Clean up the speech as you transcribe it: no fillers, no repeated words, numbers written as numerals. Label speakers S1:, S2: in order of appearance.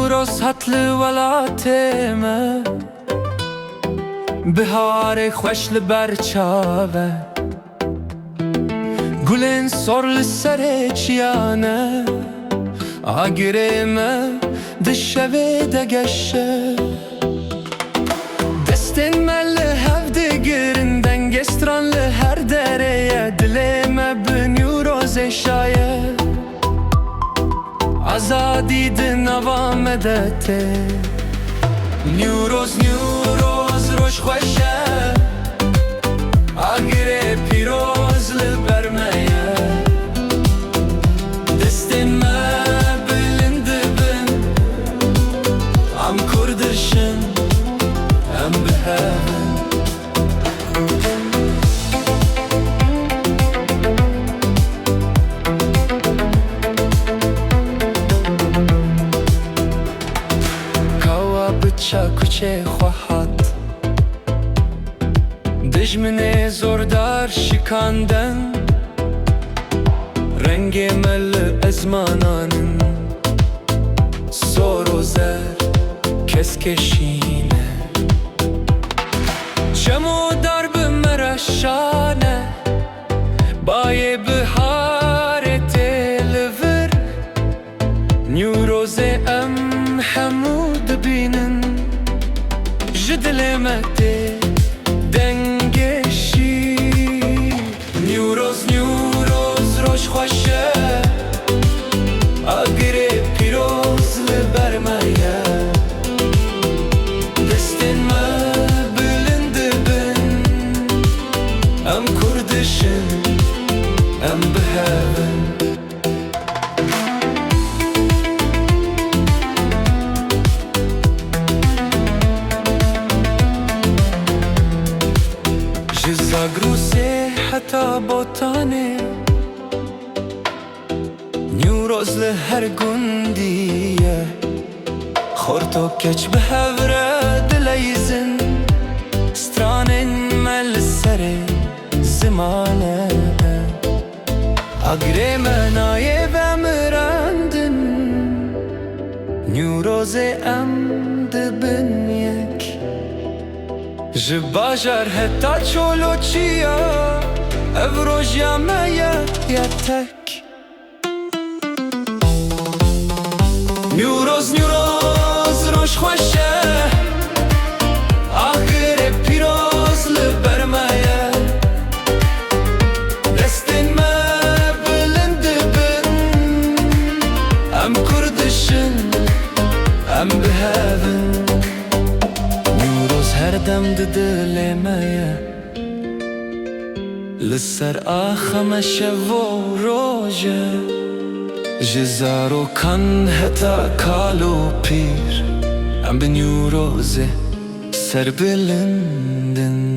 S1: نیوروز هتل ولاتمه بهار خوش لبرچاوه گلن سر لسر چیانه آگرمه دشوه دگشه دستن مل هفته گرندن گستران لهر دره دلمه به نیوروز شایه آزادی دنوا مدته نیوروز روش خوشه آگره پیروز لبرمه دستن ما بلند بن ام کردشن ام بهمن بچه کوچه خواهد دشمن زوردار شکاندن رنگ مل ازمانانن زور و زر کس کشینه چمو در بمرشانه بای بهار تلور نیوروز ام حمود بینن جدل مده دنگشی نیوروز روش خوشه آگره پیروز لبرمایه دستن ما بلند بن ام کردشن ام بهون زاگروسه حتی بوتانه نیوروز لهر گندیه خورتو کچ به هوره دلیزن سترانن مل سر زمانه اگره منای بمرندن نیوروز ام دبن یک جباجر هتا چولو چیا افروج یامه یتک نیوروز روش خوشه آخر پیروز لبرمایه دستن ما بلند بن ام کردشن ام بهون هر دم دلمه لسر آخم شب و روژه جزارو کن هتا کالو پیر ام به نیوروزه سر بلندن